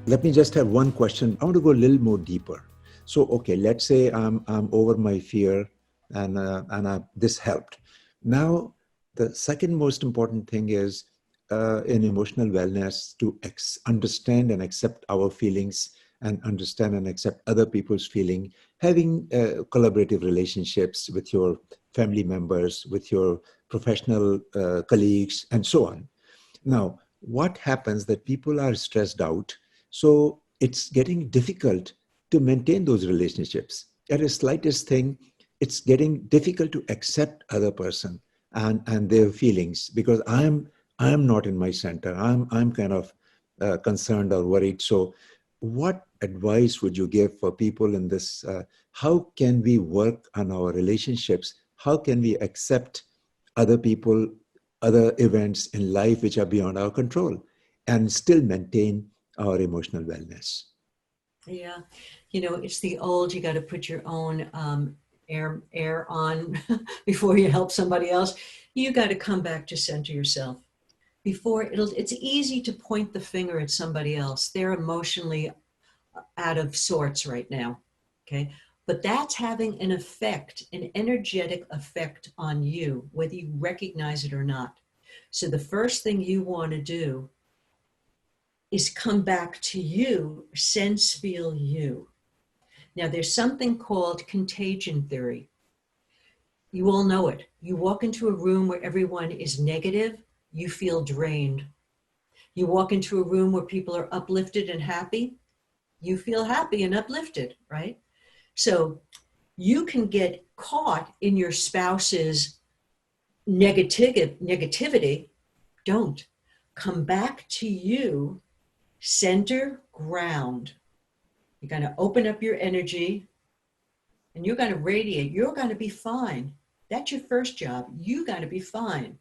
Let me just have one question. I want to go a little more deeper. So, okay, let's say I'm over my fear, and this helped. Now, the second most important thing is in emotional wellness to understand and accept our feelings and understand and accept other people's feeling. Having collaborative relationships with your family members, with your professional colleagues, and so on. Now, what happens that people are stressed out, so it's getting difficult to maintain those relationships. At the slightest thing, it's getting difficult to accept other person and their feelings because I'm not in my center. I'm kind of concerned or worried. So, what advice would you give for people in this? How can we work on our relationships? How can we accept other people, other events in life which are beyond our control, and still maintain our emotional wellness? Yeah, it's the old, you got to put your own air on before you help somebody else. You got to come back to center yourself. It's easy to point the finger at somebody else. They're emotionally out of sorts right now. Okay. But that's having an effect, an energetic effect on you, whether you recognize it or not. So the first thing you want to do is come back to you, sense, feel you. Now, there's something called contagion theory. You all know it. You walk into a room where everyone is negative, you feel drained. You walk into a room where people are uplifted and happy, you feel happy and uplifted, right? So you can get caught in your spouse's negativity. Don't. Come back to you, center, ground. You're going to open up your energy and you're going to radiate. You're going to be fine. That's your first job. You got to be fine.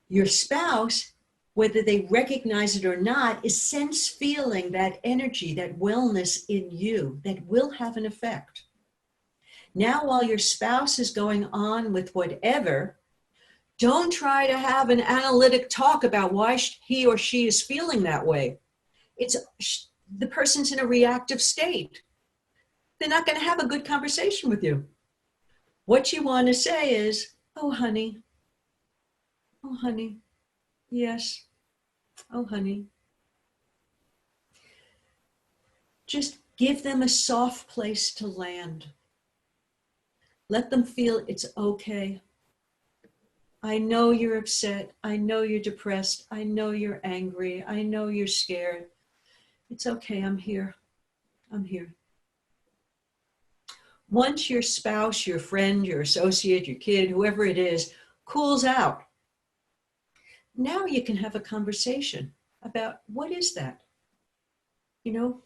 Your spouse, whether they recognize it or not, is sense feeling that energy, that wellness in you that will have an effect. Now, while your spouse is going on with whatever, don't try to have an analytic talk about why he or she is feeling that way. It's the person's in a reactive state. They're not going to have a good conversation with you. What you want to say is, oh, honey, yes, oh, honey. Just give them a soft place to land. Let them feel it's okay. I know you're upset. I know you're depressed. I know you're angry. I know you're scared. It's okay. I'm here. I'm here. Once your spouse, your friend, your associate, your kid, whoever it is, cools out, now you can have a conversation about what is that? You know,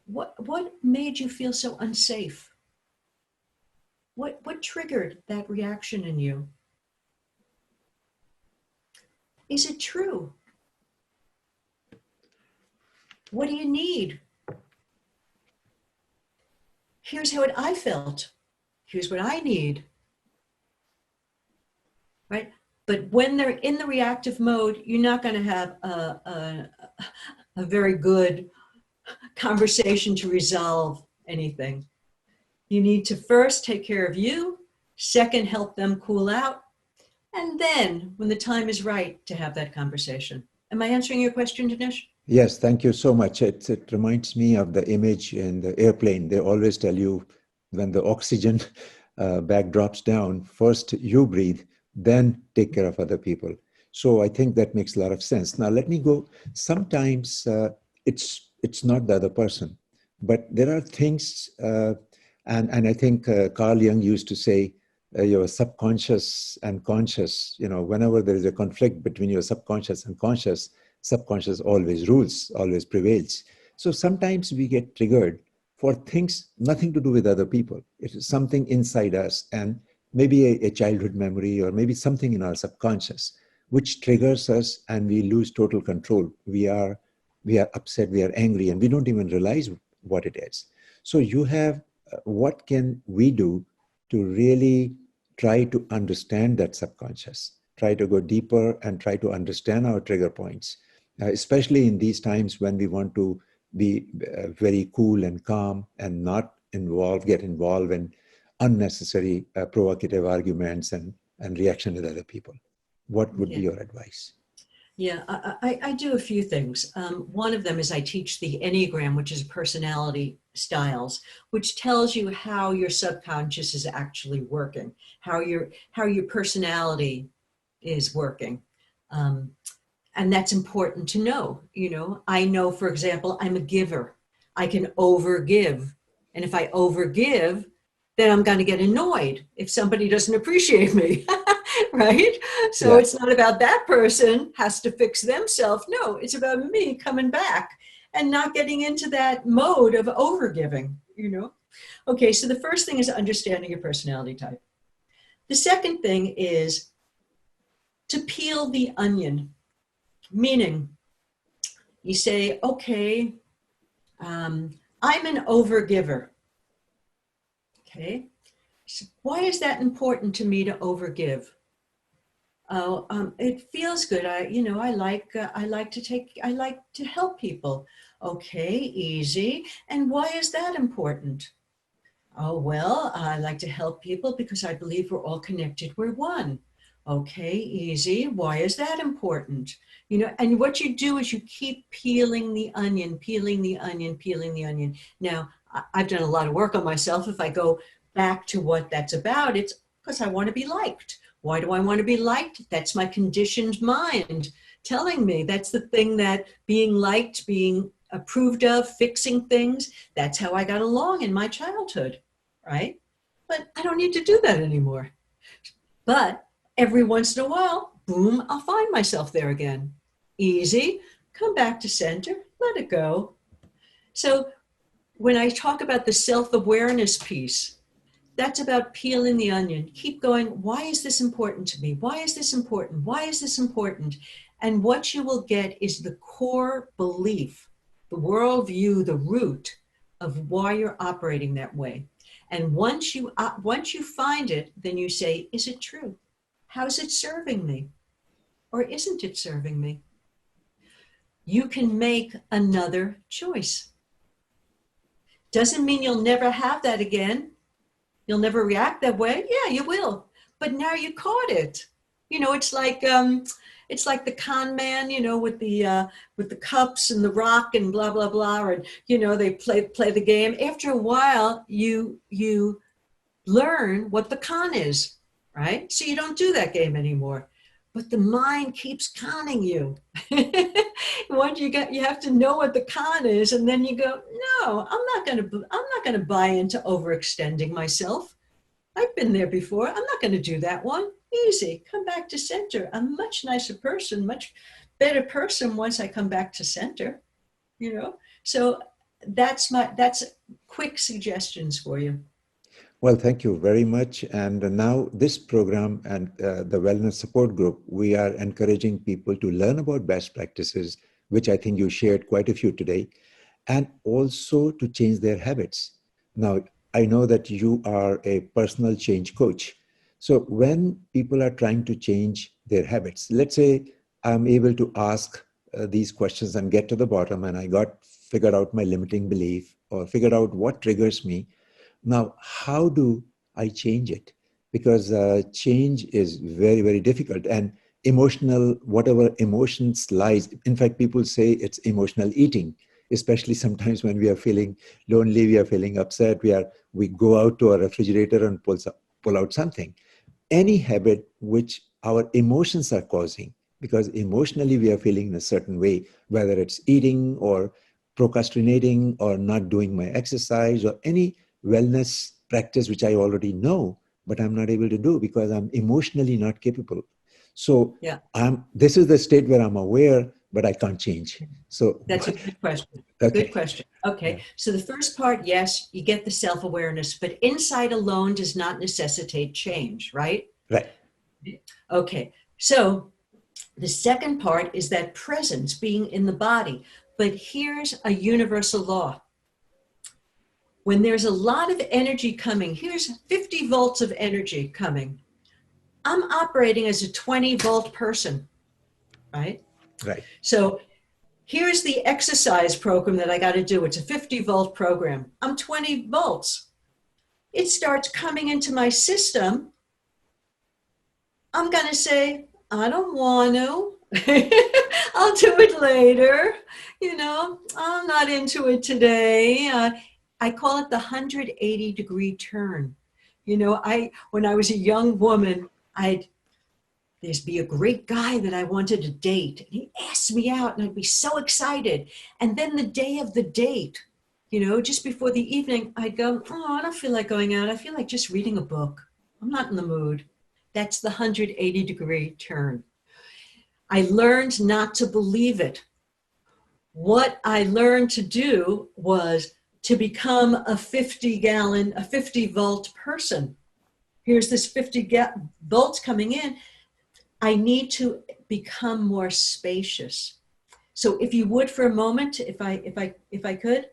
what made you feel so unsafe? What triggered that reaction in you? Is it true? What do you need? Here's how I felt. Here's what I need. Right? But when they're in the reactive mode, you're not going to have a very good conversation to resolve anything. You need to first take care of you, second, help them cool out, and then, when the time is right, to have that conversation. Am I answering your question, Dinesh? Yes, thank you so much. It reminds me of the image in the airplane. They always tell you when the oxygen bag drops down, first you breathe, then take care of other people. So I think that makes a lot of sense. Now let me go. Sometimes it's not the other person, but there are things, and I think Carl Jung used to say, your subconscious and conscious. Whenever there is a conflict between your subconscious and conscious, subconscious always rules, always prevails. So sometimes we get triggered for things nothing to do with other people. It is something inside us, and maybe a childhood memory, or maybe something in our subconscious, which triggers us, and we lose total control. We are upset, we are angry, and we don't even realize what it is. So you have, what can we do to really try to understand that subconscious, try to go deeper and try to understand our trigger points, especially in these times when we want to be very cool and calm and not get involved in unnecessary provocative arguments and reaction with other people. What would be Yeah. your advice? Yeah, I do a few things. One of them is I teach the Enneagram, which is personality styles, which tells you how your subconscious is actually working, how your personality is working. Um, and that's important to know. You know, I know, for example, I'm a giver. I can overgive. And if I overgive, then I'm going to get annoyed if somebody doesn't appreciate me. Right? So Yeah. it's not about that person has to fix themselves. No, it's about me coming back and not getting into that mode of overgiving, you know? Okay, so the first thing is understanding your personality type. The second thing is to peel the onion, meaning you say, okay, I'm an overgiver. Okay, so why is that important to me to overgive? Oh, it feels good. I like to help people. Okay, easy. And why is that important? Oh, well, I like to help people because I believe we're all connected. We're one. Okay, easy. Why is that important? You know, and what you do is you keep peeling the onion, peeling the onion, peeling the onion. Now, I've done a lot of work on myself. If I go back to what that's about, it's because I want to be liked. Why do I want to be liked? That's my conditioned mind telling me that's the thing that being liked, being approved of, fixing things, that's how I got along in my childhood, right? But I don't need to do that anymore. But every once in a while, boom, I'll find myself there again. Easy, come back to center, let it go. So when I talk about the self-awareness piece, that's about peeling the onion. Keep going. Why is this important to me? Why is this important? Why is this important? And what you will get is the core belief, the worldview, the root of why you're operating that way. And once you find it, then you say, is it true? How's it serving me? Or isn't it serving me? You can make another choice. Doesn't mean you'll never have that again. You'll never react that way. Yeah, you will. But now you caught it. You know, it's like the con man, you know, with the cups and the rock and blah blah blah, and you know they play the game. After a while, you learn what the con is, right? So you don't do that game anymore. But the mind keeps conning you. Once you have to know what the con is, and then you go, no, I'm not gonna buy into overextending myself. I've been there before. I'm not gonna do that one. Easy, come back to center. I'm a much nicer person, much better person once I come back to center, you know? So that's quick suggestions for you. Well, thank you very much. And now this program and the Wellness Support Group, we are encouraging people to learn about best practices, which I think you shared quite a few today, and also to change their habits. Now, I know that you are a personal change coach. So when people are trying to change their habits, let's say I'm able to ask these questions and get to the bottom, and I figured out my limiting belief or figured out what triggers me. Now, how do I change it? Because change is very, very difficult, and whatever emotions lies. In fact, people say it's emotional eating, especially sometimes when we are feeling lonely, we are feeling upset, we go out to our refrigerator and pull out something. Any habit which our emotions are causing, because emotionally we are feeling in a certain way, whether it's eating or procrastinating or not doing my exercise or any wellness practice which I already know, but I'm not able to do because I'm emotionally not capable. So Yeah. This is the state where I'm aware, but I can't change. So That's a good question. okay. Good question. Okay. Yeah. So the first part, yes, you get the self-awareness, but insight alone does not necessitate change, right? Right. Okay. So the second part is that presence, being in the body. But here's a universal law. When there's a lot of energy coming, here's 50 volts of energy coming. I'm operating as a 20-volt person, right? Right. So Here's the exercise program that I got to do. It's a 50-volt program. I'm 20 volts. It starts coming into my system. I'm going to say, I don't want to. I'll do it later. I'm not into it today. I call it the 180-degree turn. When I was a young woman, there'd be a great guy that I wanted to date. And he asked me out and I'd be so excited. And then the day of the date, just before the evening, I'd go, oh, I don't feel like going out. I feel like just reading a book. I'm not in the mood. That's the 180-degree turn. I learned not to believe it. What I learned to do was to become a 50-volt person. Here's this 50 volts coming in. I need to become more spacious. So if you would for a moment, if I could,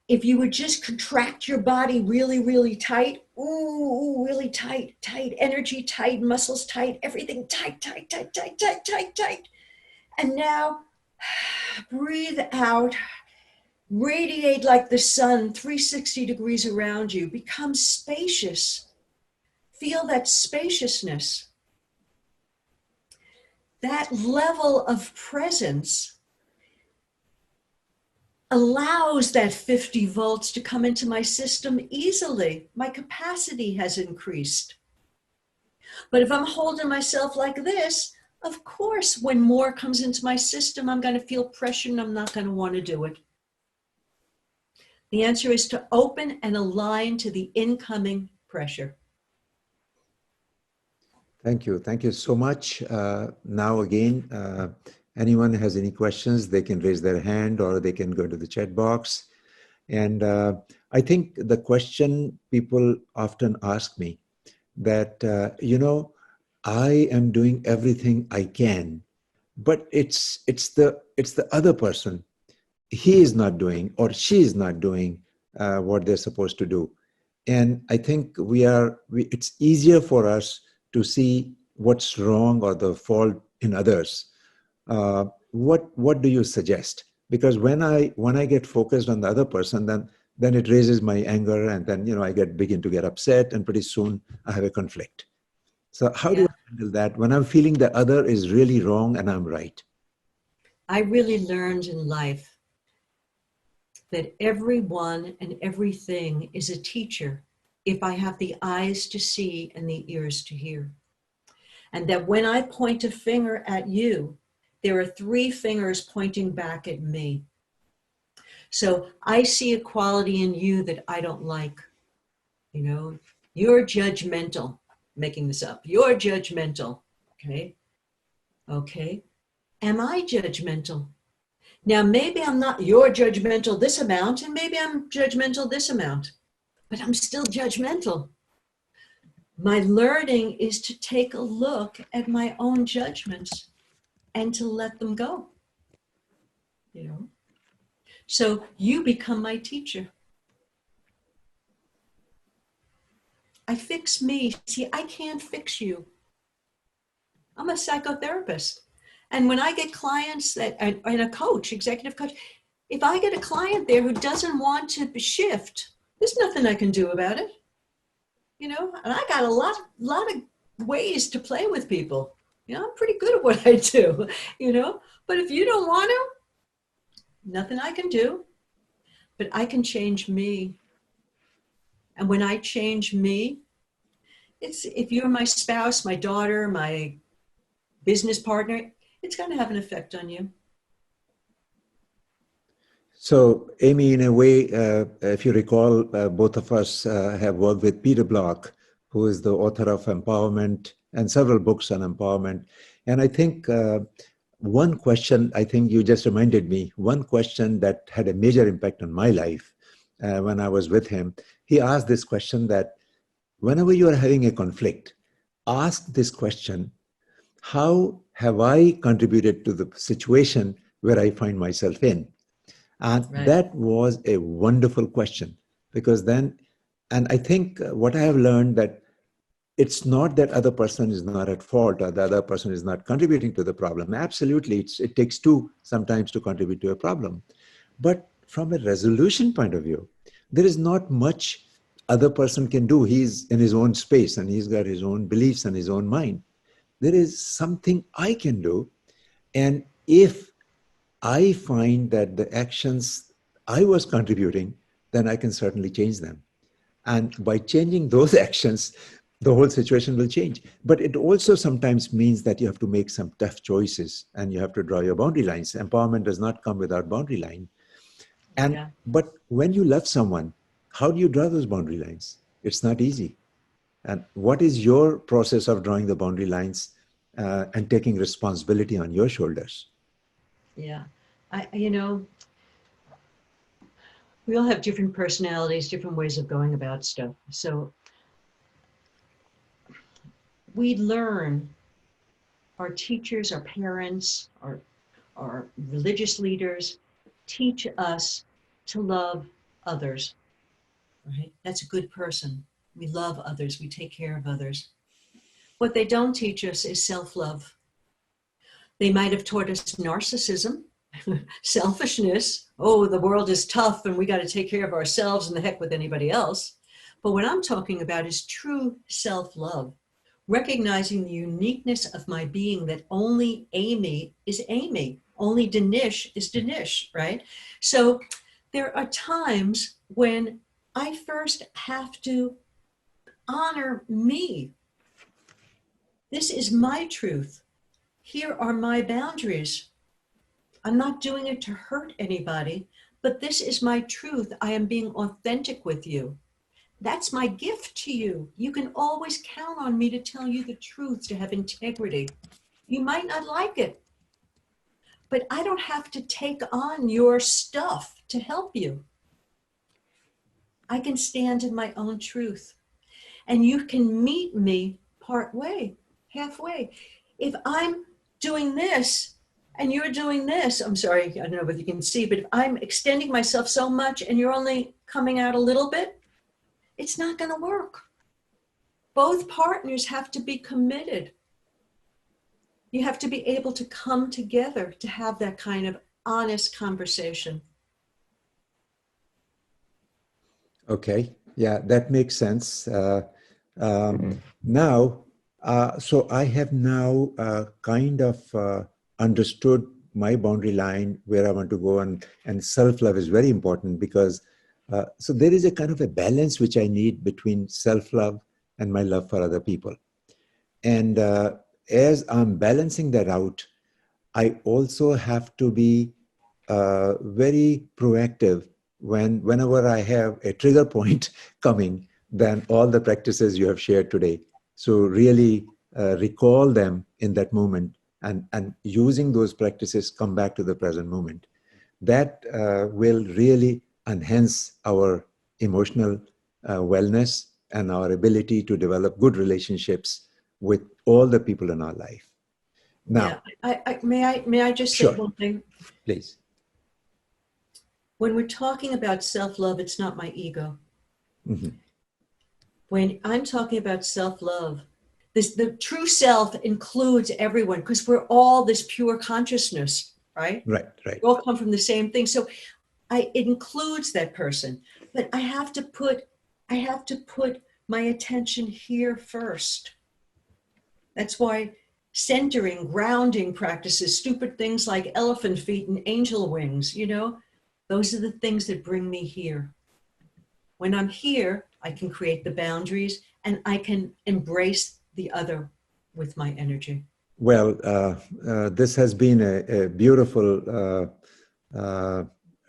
if you would just contract your body really, really tight, ooh, really tight, energy tight, muscles tight, everything tight. And now breathe out, radiate like the sun, 360 degrees around you, become spacious. Feel that spaciousness. That level of presence allows that 50 volts to come into my system easily. My capacity has increased. But if I'm holding myself like this, of course, when more comes into my system, I'm going to feel pressure and I'm not going to want to do it. The answer is to open and align to the incoming pressure. Thank you. Thank you so much. Now again, anyone has any questions, they can raise their hand or they can go to the chat box. And I think the question people often ask me that, I am doing everything I can, but it's the other person. He is not doing or she is not doing what they're supposed to do. And I think it's easier for us to see what's wrong or the fault in others. What do you suggest? Because when I get focused on the other person, then it raises my anger, and then I begin to get upset, and pretty soon I have a conflict. So how do I handle that when I'm feeling the other is really wrong and I'm right? I really learned in life that everyone and everything is a teacher if I have the eyes to see and the ears to hear. And that when I point a finger at you, there are 3 fingers pointing back at me. So I see a quality in you that I don't like. You're judgmental, making this up. You're judgmental, okay? Am I judgmental? Now, maybe I'm not, you're judgmental this amount, and maybe I'm judgmental this amount, but I'm still judgmental. My learning is to take a look at my own judgments and to let them go. So you become my teacher. I fix me. See, I can't fix you. I'm a psychotherapist. And when I get clients and a coach, executive coach, if I get a client there who doesn't want to shift, there's nothing I can do about it. And I got a lot of ways to play with people. I'm pretty good at what I do, but if you don't want to, nothing I can do, but I can change me. And when I change me, if you're my spouse, my daughter, my business partner, it's going to have an effect on you. So, Amy, in a way, if you recall, both of us have worked with Peter Block, who is the author of Empowerment and several books on empowerment. And I think one question, I think you just reminded me, one question that had a major impact on my life when I was with him, he asked this question that whenever you are having a conflict, ask this question: how have I contributed to the situation where I find myself in? And that was a wonderful question, because then, and I think what I have learned that it's not that other person is not at fault or the other person is not contributing to the problem. Absolutely, it takes two sometimes to contribute to a problem. But from a resolution point of view, there is not much other person can do. He's in his own space and he's got his own beliefs and his own mind. There is something I can do. And if I find that the actions I was contributing, then I can certainly change them. And by changing those actions, the whole situation will change. But it also sometimes means that you have to make some tough choices and you have to draw your boundary lines. Empowerment does not come without boundary line. And Yeah. but when you love someone, how do you draw those boundary lines? It's not easy. And what is your process of drawing the boundary lines and taking responsibility on your shoulders? Yeah. You know, we all have different personalities, different ways of going about stuff. So we learn, our teachers, our parents, our religious leaders teach us to love others, right? That's a good person. We love others. We take care of others. What they don't teach us is self-love. They might have taught us narcissism, selfishness. Oh, the world is tough and we got to take care of ourselves and the heck with anybody else. But what I'm talking about is true self-love, recognizing the uniqueness of my being, that only Amy is Amy, only Dinesh is Dinesh, right? So there are times when I first have to honor me. This is my truth. Here are my boundaries. I'm not doing it to hurt anybody, but this is my truth. I am being authentic with you. That's my gift to you. You can always count on me to tell you the truth, to have integrity. You might not like it, but I don't have to take on your stuff to help you. I can stand in my own truth. And you can meet me part way, halfway. If I'm doing this and you're doing this, I'm sorry, I don't know if you can see, but if I'm extending myself so much and you're only coming out a little bit, it's not going to work. Both partners have to be committed. You have to be able to come together to have that kind of honest conversation. Okay, yeah, that makes sense. Now, so I have now kind of understood my boundary line, where I want to go, and self-love is very important because so there is a kind of a balance which I need between self-love and my love for other people. And as I'm balancing that out, I also have to be very proactive whenever I have a trigger point coming, then all the practices you have shared today. So really recall them in that moment, and using those practices, come back to the present moment. That will really enhance our emotional wellness and our ability to develop good relationships with all the people in our life. Now, yeah, may I just say sure, one thing? please. When we're talking about self-love, it's not my ego. Mm-hmm. When I'm talking about self-love, the true self includes everyone, because we're all this pure consciousness, right? Right, right. We all come from the same thing. So it includes that person, but I have to put my attention here first. That's why centering, grounding practices, stupid things like elephant feet and angel wings, those are the things that bring me here. When I'm here, I can create the boundaries and I can embrace the other with my energy. Well, this has been a beautiful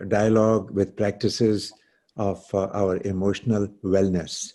dialogue with practices of our emotional wellness.